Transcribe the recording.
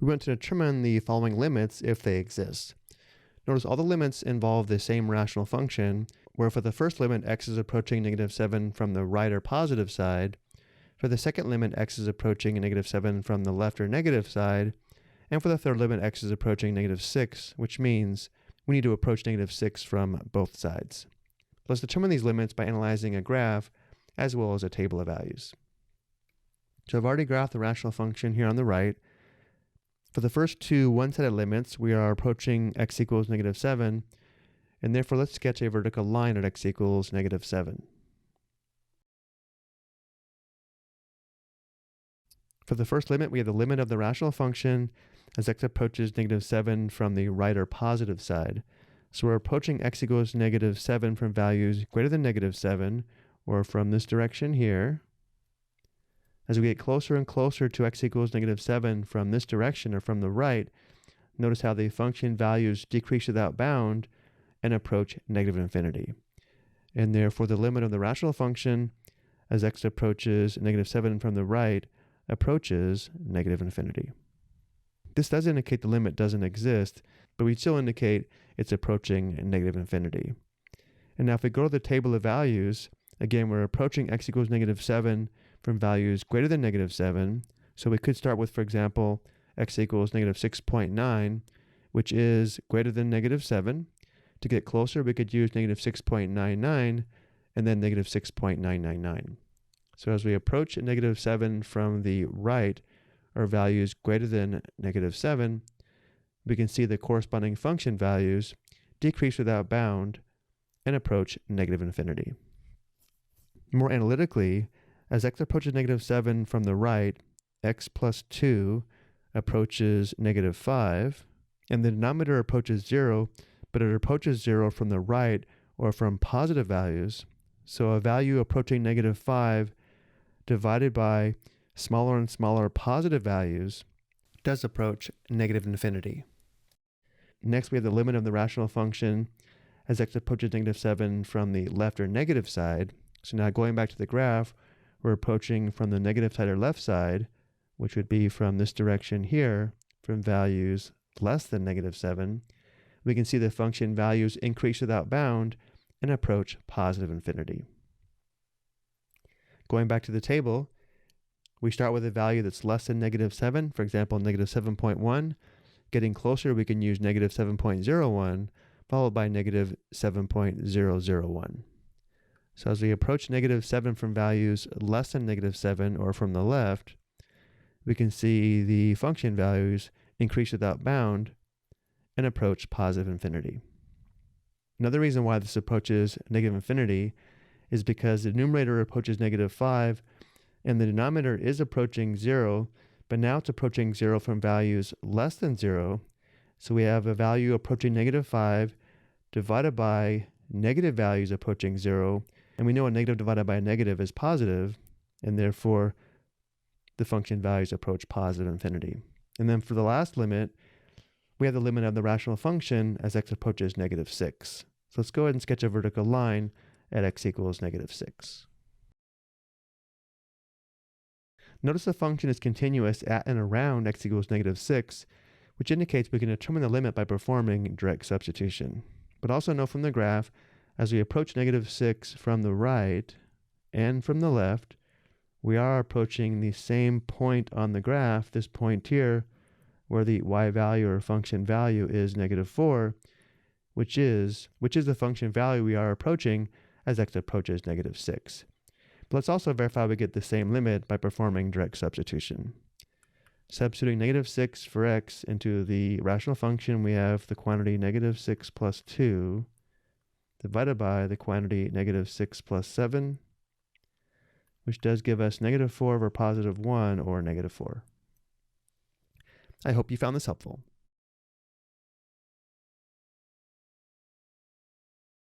we want to determine the following limits if they exist. Notice all the limits involve the same rational function, where for the first limit x is approaching -7 from the right or positive side, for the second limit x is approaching -7 from the left or negative side, and for the third limit x is approaching -6, which means we need to approach -6 from both sides. Let's determine these limits by analyzing a graph as well as a table of values. So I've already graphed the rational function here on the right. For the first two one-sided limits, we are approaching x equals -7, and therefore let's sketch a vertical line at x equals -7. For the first limit, we have the limit of the rational function as x approaches -7 from the right or positive side. So we're approaching x equals -7 from values greater than -7, or from this direction here. As we get closer and closer to x equals -7 from this direction or from the right, notice how the function values decrease without bound and approach -infinity. And therefore the limit of the rational function as x approaches -7 from the right approaches -infinity. This does indicate the limit doesn't exist, but we still indicate it's approaching -infinity. And now if we go to the table of values, again, we're approaching x equals -7 from values greater than -7. So we could start with, for example, x equals -6.9, which is greater than -7. To get closer, we could use -6.99 and then -6.999. So as we approach -7 from the right, or values greater than -7, we can see the corresponding function values decrease without bound and approach -infinity. More analytically, as x approaches -7 from the right, x plus 2 approaches -5, and the denominator approaches 0, but it approaches 0 from the right or from positive values. So a value approaching -5 divided by smaller and smaller positive values does approach -infinity. Next, we have the limit of the rational function as x approaches -7 from the left or negative side. So now going back to the graph, we're approaching from the negative side or left side, which would be from this direction here, from values less than -7. We can see the function values increase without bound and approach +infinity. Going back to the table, we start with a value that's less than -7, for example, -7.1. Getting closer, we can use -7.01, followed by -7.001. So as we approach -7 from values less than -7 or from the left, we can see the function values increase without bound and approach +infinity. Another reason why this approaches -infinity is because the numerator approaches -5 and the denominator is approaching 0, but now it's approaching 0 from values less than 0. So we have a value approaching -5 divided by negative values approaching 0, and we know a negative divided by a negative is positive, and therefore the function values approach +infinity. And then for the last limit, we have the limit of the rational function as x approaches -6. So let's go ahead and sketch a vertical line at x equals -6. Notice the function is continuous at and around x equals -6, which indicates we can determine the limit by performing direct substitution. But also note from the graph, as we approach -6 from the right and from the left, we are approaching the same point on the graph, this point here, where the y value or function value is -4, which is the function value we are approaching as x approaches -6. But let's also verify we get the same limit by performing direct substitution. Substituting -6 for x into the rational function, we have the quantity -6 plus 2 divided by the quantity -6 plus 7, which does give us -4 over +1 or -4. I hope you found this helpful.